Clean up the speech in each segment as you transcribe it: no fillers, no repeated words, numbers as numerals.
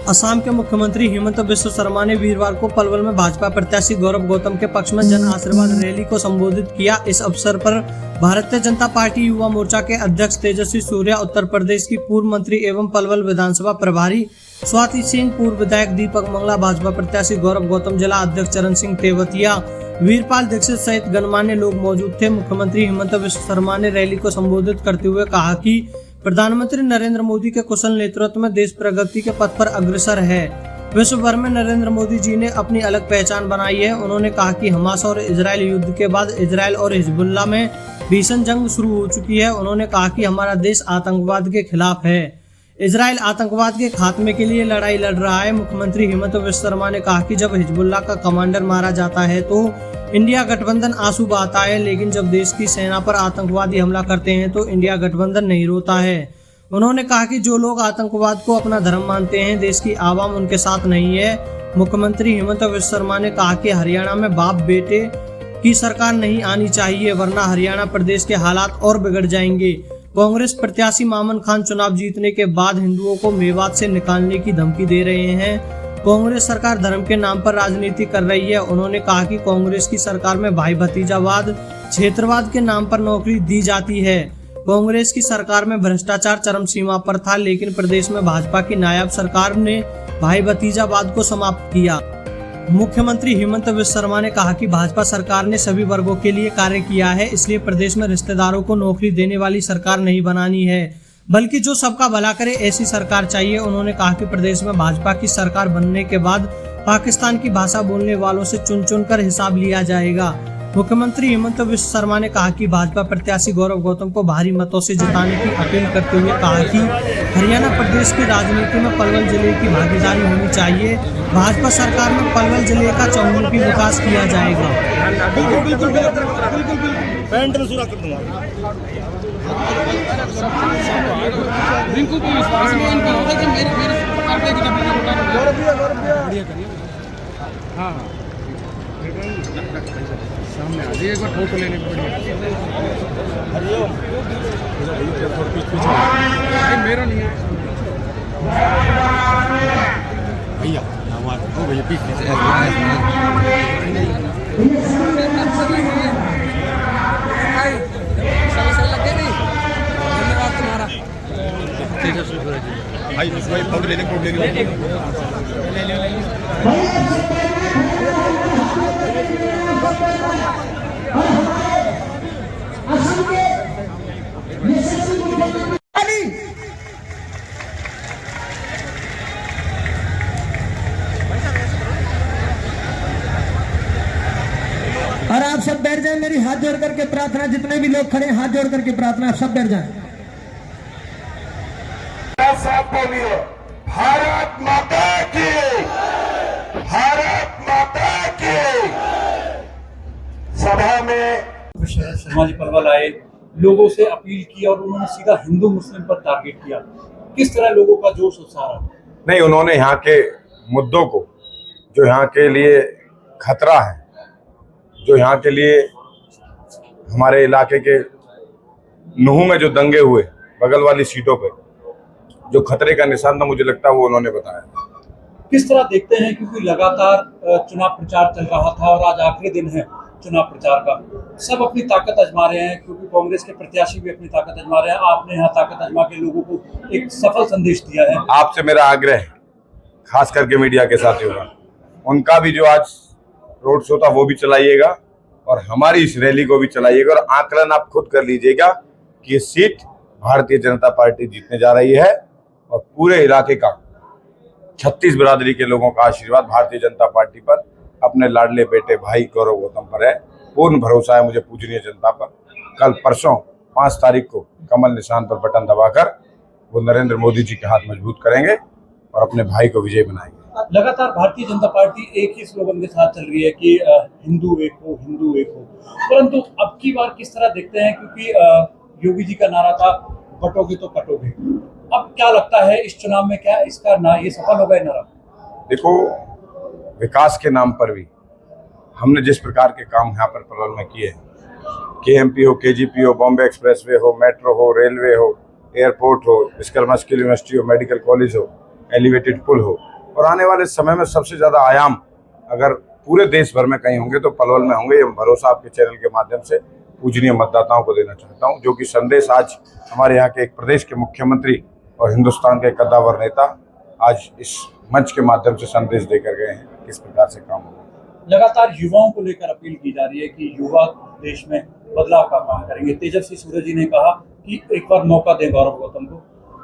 असम के मुख्यमंत्री हेमंत बिस्वा शर्मा ने वीरवार को पलवल में भाजपा प्रत्याशी गौरव गौतम के पक्ष में जन आशीर्वाद रैली को संबोधित किया। इस अवसर पर भारतीय जनता पार्टी युवा मोर्चा के अध्यक्ष तेजस्वी सूर्या, उत्तर प्रदेश की पूर्व मंत्री एवं पलवल विधानसभा प्रभारी स्वाति सिंह, पूर्व विधायक दीपक मंगला, भाजपा प्रत्याशी गौरव गौतम, जिला अध्यक्ष चरण सिंह तेवतिया, वीरपाल दीक्षित सहित गणमान्य लोग मौजूद थे। मुख्यमंत्री हेमंत बिस्वा शर्मा ने रैली को संबोधित करते हुए कहा कि प्रधानमंत्री नरेंद्र मोदी के कुशल नेतृत्व में देश प्रगति के पथ पर अग्रसर है। विश्व भर में नरेंद्र मोदी जी ने अपनी अलग पहचान बनाई है। उन्होंने कहा कि हमास और इजराइल युद्ध के बाद इजराइल और हिजबुल्लाह में भीषण जंग शुरू हो चुकी है। उन्होंने कहा कि हमारा देश आतंकवाद के खिलाफ है। इजराइल आतंकवाद के खात्मे के लिए लड़ाई लड़ रहा है। मुख्यमंत्री हेमंत बिस्वा शर्मा ने कहा कि जब हिजबुल्लाह का कमांडर मारा जाता है तो इंडिया गठबंधन आंसू बहाता है, लेकिन जब देश की सेना पर आतंकवादी हमला करते हैं तो इंडिया गठबंधन नहीं रोता है। उन्होंने कहा कि जो लोग आतंकवाद को अपना धर्म मानते हैं, देश की आवाम उनके साथ नहीं है। मुख्यमंत्री हेमंत बिस्वा शर्मा ने कहा कि हरियाणा में बाप बेटे की सरकार नहीं आनी चाहिए, वरना हरियाणा प्रदेश के हालात और बिगड़ जाएंगे। कांग्रेस प्रत्याशी मामन खान चुनाव जीतने के बाद हिंदुओं को मेवात से निकालने की धमकी दे रहे हैं। कांग्रेस सरकार धर्म के नाम पर राजनीति कर रही है। उन्होंने कहा कि कांग्रेस की सरकार में भाई भतीजावाद, क्षेत्रवाद के नाम पर नौकरी दी जाती है। कांग्रेस की सरकार में भ्रष्टाचार चरम सीमा पर था, लेकिन प्रदेश में भाजपा की नायाब सरकार ने भाई भतीजावाद को समाप्त किया। मुख्यमंत्री हेमंत बिस्वा शर्मा ने कहा कि भाजपा सरकार ने सभी वर्गों के लिए कार्य किया है, इसलिए प्रदेश में रिश्तेदारों को नौकरी देने वाली सरकार नहीं बनानी है, बल्कि जो सबका भला करे ऐसी सरकार चाहिए। उन्होंने कहा कि प्रदेश में भाजपा की सरकार बनने के बाद पाकिस्तान की भाषा बोलने वालों से चुन चुन कर हिसाब लिया जाएगा। मुख्यमंत्री हेमंत बिस्वा शर्मा ने कहा कि भाजपा प्रत्याशी गौरव गौतम को भारी मतों से जिताने की अपील करते हुए कहा कि हरियाणा प्रदेश की राजनीति में पलवल जिले की भागीदारी होनी चाहिए। भाजपा सरकार में पलवल जिले का चहुमुखी विकास किया जाएगा। सामने आ जाइए, एक बार फोटो लेने पड़ी मेरा नहीं है भैया, भैया पीछे धन्यवाद तुम्हारा भाई, फोटो लेने और आप सब बैठ जाएं। मेरी हाथ जोड़ करके प्रार्थना, जितने भी लोग खड़े हाथ जोड़ करके प्रार्थना, आप सब बैठ जाएं। साथ बोलिए, भारत माता की, भारत माता की। सभा में शर्मा जी पलवल आए, लोगों से अपील की और उन्होंने सीधा हिंदू मुस्लिम पर टारगेट किया। किस तरह लोगों का जोश उत्साह रहा? नहीं, उन्होंने यहाँ के मुद्दों को, जो यहाँ के लिए खतरा है, जो यहाँ के लिए हमारे इलाके के नूह में जो दंगे हुए बगल वाली सीटों पे जो खतरे का निशान था, मुझे लगता है वो उन्होंने बताया। किस तरह देखते हैं, क्योंकि लगातार चुनाव प्रचार चल रहा था और आज आखिरी दिन है चुनाव प्रचार का, सब अपनी ताकत आजमा रहे हैं, क्योंकि कांग्रेस के प्रत्याशी भी अपनी ताकत आजमा रहे हैं। आपने यहाँ ताकत आजमा के लोगों को एक सफल संदेश दिया है। आपसे मेरा आग्रह है, खास करके मीडिया के साथियों का, उनका भी जो आज रोड शो था वो भी चलाइएगा और हमारी इस रैली को भी चलाइएगा, और आकलन आप खुद कर लीजिएगा कि ये सीट भारतीय जनता पार्टी जीतने जा रही है और पूरे इलाके का 36 बिरादरी के लोगों का आशीर्वाद भारतीय जनता पार्टी पर, अपने लाडले बेटे भाई गौरव गौतम पर है। पूर्ण भरोसा है मुझे पूजनीय जनता पर। कल परसों 5 तारीख को कमल निशान पर बटन दबाकर वो नरेंद्र मोदी जी के हाथ मजबूत करेंगे और अपने भाई को विजय बनाएंगे। लगातार भारतीय जनता पार्टी एक ही स्लोगन के साथ चल रही है कि हिंदू एक हो, हिंदू एक हो, परंतु अब की बार किस तरह देखते हैं, क्योंकि योगी जी का नारा था बटोगे तो कटोगे, अब क्या लगता है इस चुनाव में क्या इसका ये सफल होगा ये नारा? देखो, विकास के नाम पर भी हमने जिस प्रकार के काम यहाँ पर पलवल में किए, केएमपी हो, केजीपी हो, बॉम्बे एक्सप्रेसवे हो, मेट्रो हो, रेलवे हो, एयरपोर्ट हो, विश्वकर्मा स्किल यूनिवर्सिटी हो, मेडिकल कॉलेज हो, एलिवेटेड पुल हो, और आने वाले समय में सबसे ज़्यादा आयाम अगर पूरे देश भर में कहीं होंगे तो पलवल में होंगे। ये भरोसा आपके चैनल के माध्यम से पूजनीय मतदाताओं को देना चाहता हूं, जो कि संदेश आज हमारे यहाँ के एक प्रदेश के मुख्यमंत्री और हिंदुस्तान के कद्दावर नेता आज इस मंच के माध्यम से संदेश देकर गए हैं, किस प्रकार से काम होगा। लगातार युवाओं को लेकर अपील की जा रही है कि युवा देश में बदलाव का काम करेंगे। तेजस्वी सूर्य जी ने कहा कि एक बार मौका दें गौरव गौतम को,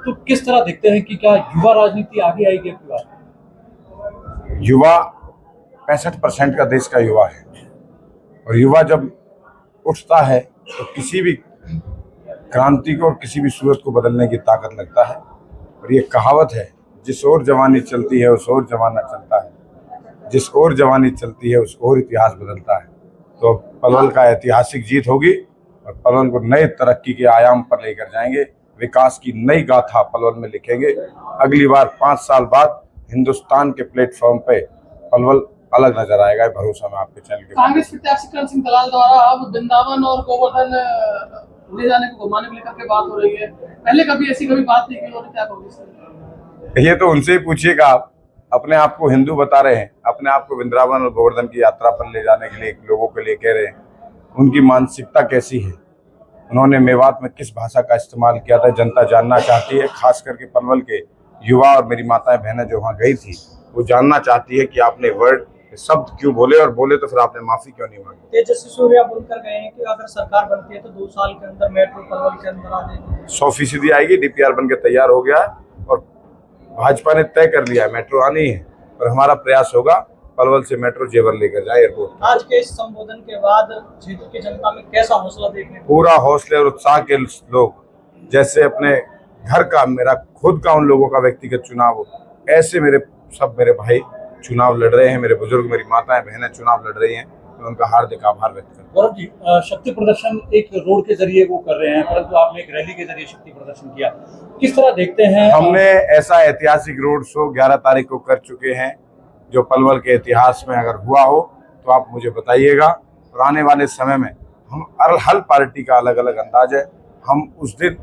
तो किस तरह देखते हैं कि क्या युवा राजनीति आगे आएगी आपकी बात? युवा 65% का देश का युवा है, और युवा जब उठता है तो किसी भी क्रांति को और किसी भी सूरत को बदलने की ताकत लगता है। और ये कहावत है, जिस ओर जवानी चलती है उस ओर जमाना चलता है, जिस ओर जवानी चलती है उस ओर इतिहास बदलता है। तो पलवल का ऐतिहासिक जीत होगी और पलवल को नए तरक्की के आयाम पर लेकर जाएंगे, विकास की नई गाथा पलवल में लिखेंगे। अगली बार 5 साल बाद हिंदुस्तान के प्लेटफॉर्म पे पलवल अलग नजर आएगा, ये भरोसा मैं आपके चैनल के। कांग्रेस प्रत्याशी करण सिंह दलाल द्वारा अब वृंदावन और गोवर्धन ले जाने को घुमाने को लेकर के बात हो रही है, पहले कभी ऐसी बात नहीं की उन्होंने, क्या कहोगे? ये तो उनसे ही पूछिएगा। आप अपने आप को हिंदू बता रहे हैं, अपने आप को वृंदावन और गोवर्धन की यात्रा पर ले जाने के लिए लोगों के लिए कह रहे हैं। उनकी मानसिकता कैसी है, उन्होंने मेवात में किस भाषा का इस्तेमाल किया था, जनता जानना चाहती है। खास करके पलवल के युवा और मेरी माताएं बहनें जो वहाँ गई थी, वो जानना चाहती है कि आपने वर्ड शब्द क्यों बोले, और बोले तो फिर आपने माफी क्यों नहीं मांगी। तेजस्वी सूर्या बोलकर गए हैं कि अगर सरकार बनती है तो 2 साल के अंदर मेट्रो पलवल के अंदर आ जाएगी। 100% आएगी। DPR बन के तैयार हो गया है और भाजपा ने तय कर लिया है मेट्रो आनी है, और हमारा प्रयास होगा पलवल से मेट्रो जेवर लेकर जाए एयरपोर्ट। आज के इस संबोधन के बाद क्षेत्र की जनता में कैसा हौसला देखने को? पूरा हौसले और उत्साह के लोग, जैसे अपने घर का, मेरा खुद का उन लोगों का व्यक्तिगत चुनाव हो, ऐसे मेरे भाई चुनाव लड़ रहे हैं, मेरे बुजुर्ग, मेरी माताएं बहनें चुनाव लड़ रही हैं। मैं उनका हार्दिक आभार व्यक्त करता हूं। गौरव जी, शक्ति प्रदर्शन एक रोड के जरिए वो कर रहे हैं, परंतु आपने एक रैली के जरिए शक्ति प्रदर्शन किया, किस तरह देखते हैं? हमने ऐसा ऐतिहासिक रोड शो 11 तारीख को कर चुके हैं, जो पलवल के इतिहास में अगर हुआ हो तो आप मुझे बताइएगा। और आने वाले समय में हम हर पार्टी का अलग अलग अंदाज है। हम उस दिन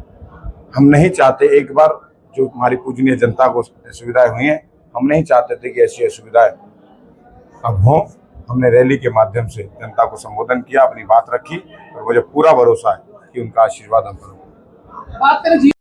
हम नहीं चाहते, एक बार जो हमारी पूजनीय जनता को सुविधाएं हुई हैं, हम नहीं चाहते थे कि ऐसी असुविधाएं अब हों। हमने रैली के माध्यम से जनता को संबोधन किया, अपनी बात रखी, और मुझे पूरा भरोसा है कि उनका आशीर्वाद हम पर होगा। बात करें